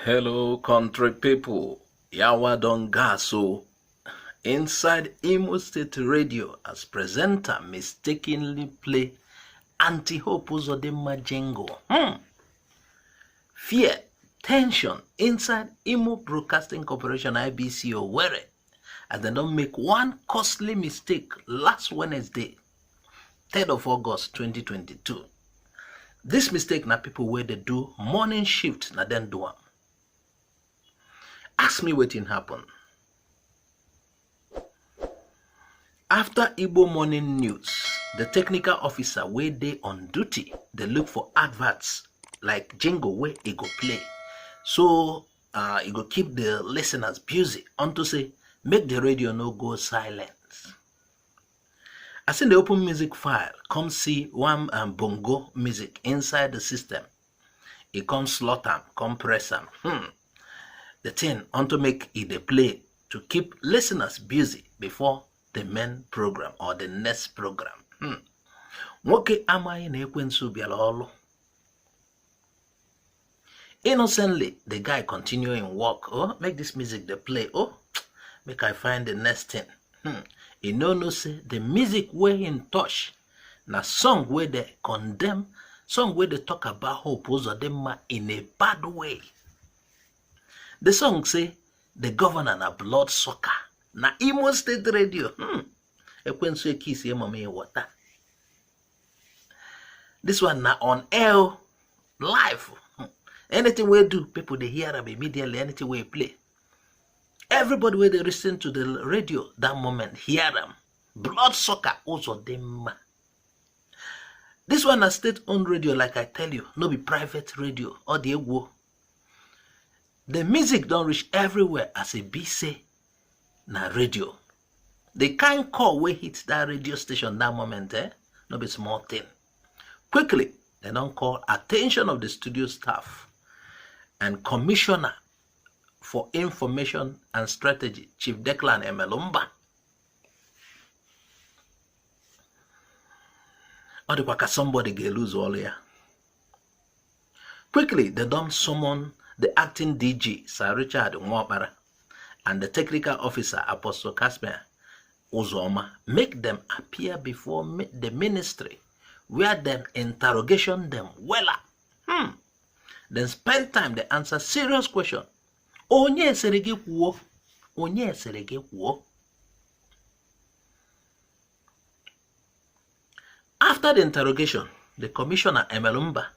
Hello, country people. Yawa don gaso. Inside Imo State Radio, as presenter mistakenly play Hope Uzodinma jingle. Fear, tension inside Imo Broadcasting Corporation IBC Owerri, as they don't make one costly mistake last Wednesday, 3rd of August 2022. This mistake na people where they do morning shift na then do am. Ask me wetin happen. After Igbo morning news, the technical officer where they on duty, they look for adverts like jingle where it go play. So it go keep the listeners busy unto say make the radio no go silent. As in the open music file, come see one bongo music inside the system. It come slot them, come press them. The thing unto make it a play to keep listeners busy before the main program or the next program. Nwoke amaghị na ekwensu bịara ọlụ. Innocently, the guy continuing work. Oh, make this music the play. Oh, make I find the next thing. He no say the music where in touch. Na song where they condemn, song where they talk about Hope Uzodinma in a bad way. The song say the governor na blood sucker. Na Imo State Radio. Ekwensu ekisi mama water. This one na on air live. Anything we do, people they hear them immediately. Anything we play. Everybody where they listen to the radio that moment hear them. Blood sucker Uzodinma. This one a state-owned radio, like I tell you, no be private radio or the Egwo. The music don't reach everywhere as a BC na radio. The kind call we hit that radio station that moment, no be small thing. Quickly, they don't call attention of the studio staff and commissioner for information and strategy, Chief Declan Emelumba. Or the somebody get lose all here. Quickly, they don't summon the acting DG, Sir Richard Mwabara, and the technical officer, Apostle Casper Uzoma, make them appear before the ministry, where them interrogation them wella. Then spend time to answer serious question. Onye serege kuo. Onye serege kuo. After the interrogation, the commissioner Emelumba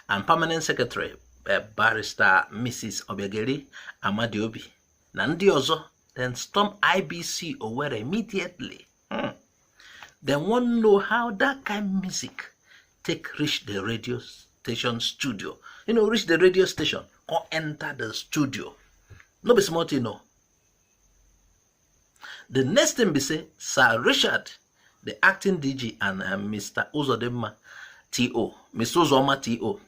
and permanent secretary Barrister Mrs. Obiageli Amadiobi Nandi Ozo then storm IBC Owerri immediately. They want to know how that kind of music take reach the radio station studio. Reach the radio station or enter the studio. No be smart, The next thing be say, Sir Richard, the acting DG, and Mr. Uzodinma T.O., Mr. Uzoma T.O.,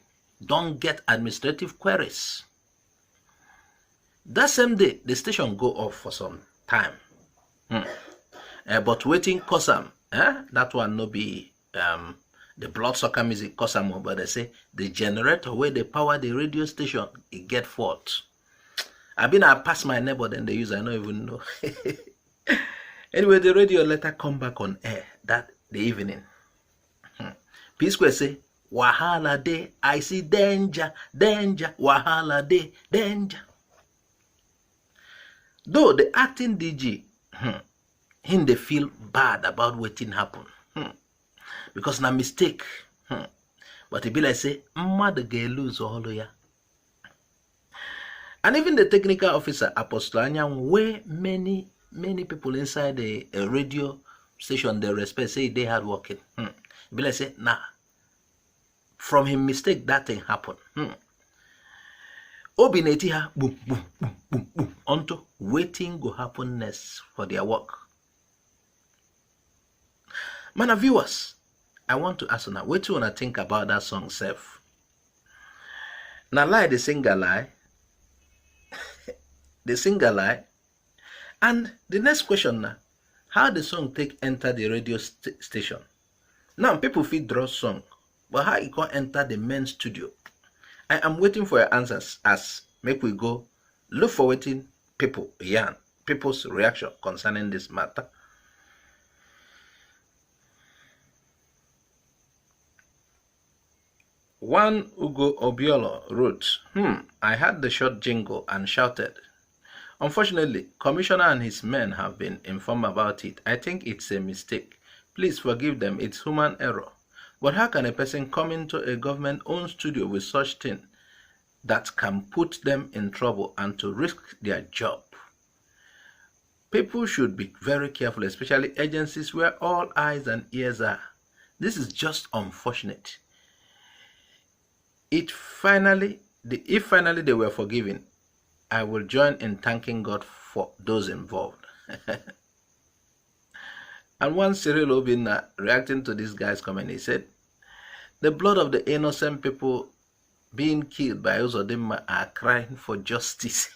don't get administrative queries. That same day, the station go off for some time. But waiting cause that one no be the blood sucker music cause but they say the generator where they power the radio station, it get fault. I pass my neighbor, then they use, I don't even know. Anyway, the radio later come back on air that the evening. P Square say, Wahala day, I see danger, danger, Wahala day, danger. Though the acting DG, him they feel bad about what happen. Because na mistake. But he be like say, mother get lose all ya. And even the technical officer, Apostle Anyang, where many people inside the radio station they respect, say they hard working. Be like say, nah. From him mistake, that thing happen. Obinetiha, boom, boom, boom, boom, boom. Onto waiting go happen next for their work. Man of viewers, I want to ask you now, what do you want to think about that song, self? Now lie, the singer lie. The singer lie. And the next question now, how the song take enter the radio station? Now people feel draw song, but how it can enter the main studio? I am waiting for your answers as Make we go look for waiting people's reaction concerning this matter. One Ugo Obiolo wrote, I heard the short jingle and shouted. Unfortunately, Commissioner and his men have been informed about it. I think it's a mistake. Please forgive them. It's human error. But how can a person come into a government-owned studio with such thing that can put them in trouble and to risk their job? People should be very careful, especially agencies where all eyes and ears are. This is just unfortunate. If finally they were forgiven, I will join in thanking God for those involved. And one Cyril Obinna, reacting to this guy's comment, he said, the blood of the innocent people being killed by Uzodinma are crying for justice.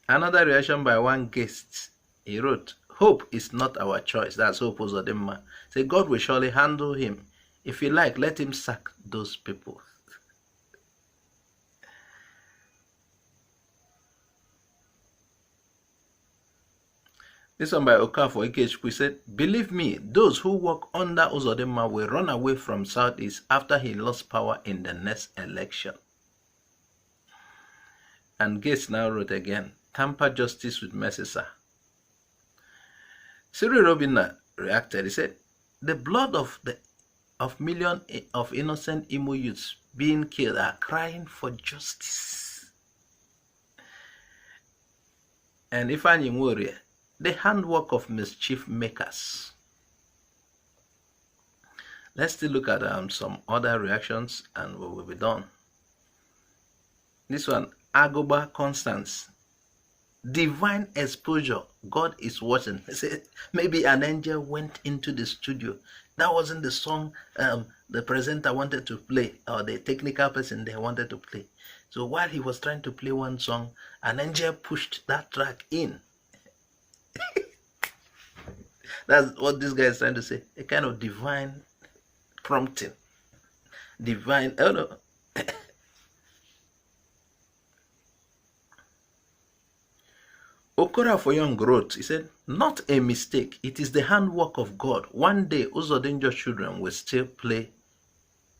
Another reaction by one guest, he wrote, Hope is not our choice. That's Hope Uzodinma. Say, God will surely handle him. If you like, let him sack those people. This one by Okafor Ikechukwu said, believe me, those who work under Uzodinma will run away from Southeast after he lost power in the next election. And Gates now wrote again, tamper justice with Mesisa. Cyril Obinna reacted. He said, the blood of millions of innocent Imo youths being killed are crying for justice. And Ifeanyi Nworie, the handwork of mischief makers. Let's still look at some other reactions and we will be done. This one, Agoba Constance. Divine exposure. God is watching. He said, maybe an angel went into the studio. That wasn't the song the presenter wanted to play, or the technical person they wanted to play. So while he was trying to play one song, an angel pushed that track in. That's what this guy is trying to say. A kind of divine prompting. Divine, oh no. Okora for young growth, he said, not a mistake. It is the handwork of God. One day, Uzodinma's children will still play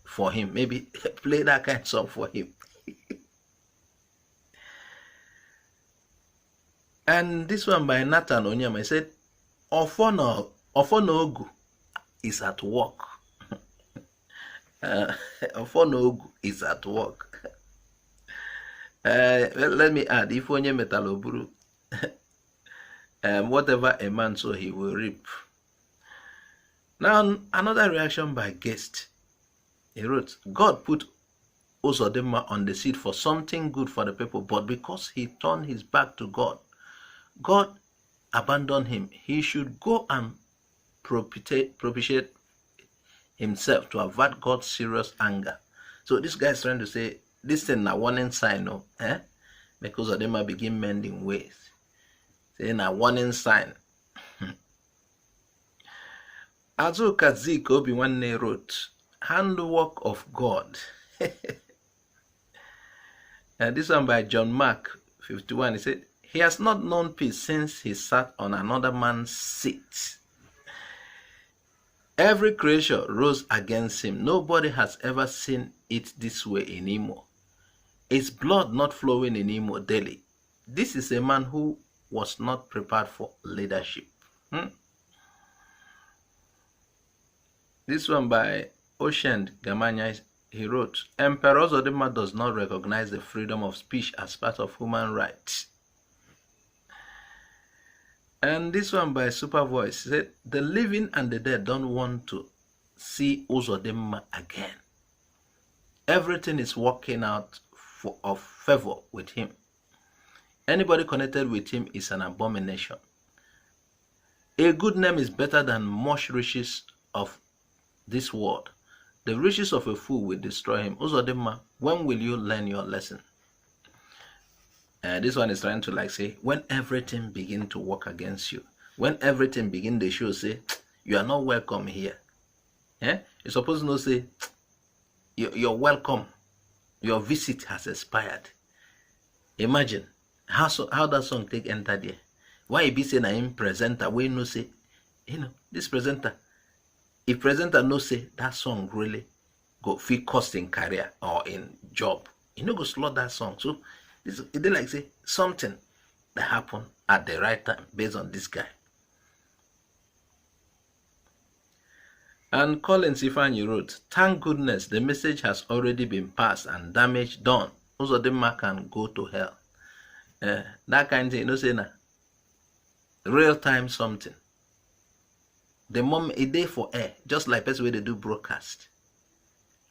for him. Maybe play that kind of song for him. And this one by Nathan Onyema, he said, Ofonogu is at work. Ofonogu is at work. Let me add, if onye metaloburu, whatever a man sow, he will reap. Now, another reaction by guest. He wrote, God put Uzodinma on the seat for something good for the people, but because he turned his back to God, God abandoned him. He should go and propitiate himself to avert God's serious anger. So this guy is trying to say, this thing a warning sign, no? Because Uzodinma begin mending ways. Saying a warning sign. Azuka Zik Obi-Nwanne wrote, handwork of God. And this one by John Mark 51, he said, he has not known peace since he sat on another man's seat. Every creature rose against him. Nobody has ever seen it this way in Imo. Is blood not flowing in Imo daily? This is a man who was not prepared for leadership. This one by Ocean Gamanya, he wrote, Emperor Uzodinma does not recognize the freedom of speech as part of human rights. And this one by Super Voice said, the living and the dead don't want to see Uzodinma again. Everything is working out of favor with him. Anybody connected with him is an abomination. A good name is better than much riches of this world. The riches of a fool will destroy him. Uzodinma, when will you learn your lesson? This one is trying to like say, when everything begin to work against you, when everything begin to show, say, you are not welcome here. You're supposed to know, say, you're welcome. Your visit has expired. Imagine how that song take enter there. Why be say na him presenter we no say, this presenter. If presenter no say that song really go fit cost in career or in job, no go slot that song. So it dey like say something that happened at the right time based on this guy. And Collins Ifeanyi wrote, thank goodness the message has already been passed and damage done. Uzodinma can go to hell. That kind of thing, say na real time something. The moment it day for air, just like person where they do broadcast.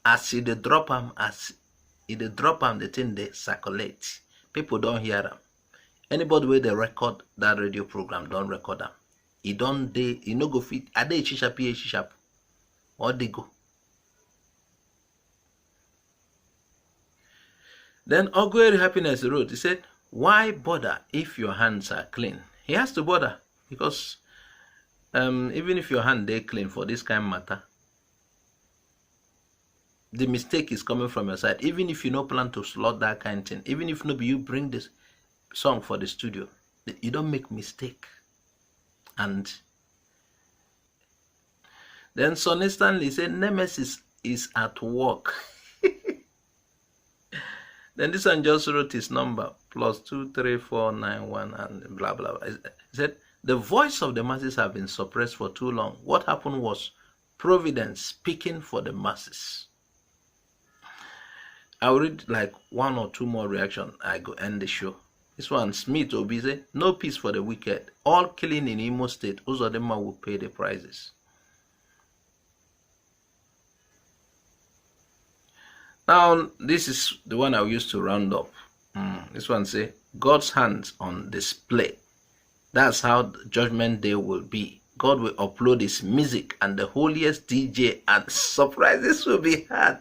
As they drop them, the thing they circulate. People don't hear them. Anybody where they record that radio program don't record them. It don't no go fit. Are they sharp? Or they go. Then Owerri Happiness wrote, he said, why bother if your hands are clean? He has to bother because even if your hand they clean for this kind of matter, the mistake is coming from your side. Even if you no plan to slot that kind of thing, even if no be you bring this song for the studio, you don't make mistake. And then Sonny Stanley said, Nemesis is at work. Then this one just wrote his number, +23491 and blah, blah, blah. He said, the voice of the masses have been suppressed for too long. What happened was Providence speaking for the masses. I'll read like one or two more reactions. I go end the show. This one, Smith Obi said, no peace for the wicked. All killing in Imo State. Uzodinma will pay the prices. Now, this is the one I used to round up. This one say, God's hands on display. That's how the judgment day will be. God will upload his music and the holiest DJ and surprises will be had.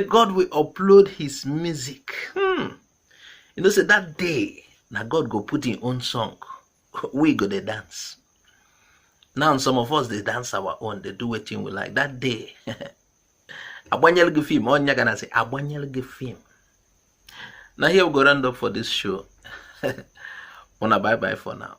God will upload his music. Say that day, now God go put in own song. We go to dance. Now some of us, they dance our own. They do what we like. That day, Abanyel film. Onya gonna say Abanyel film. Now here we go round up for this show. Wanna bye for now.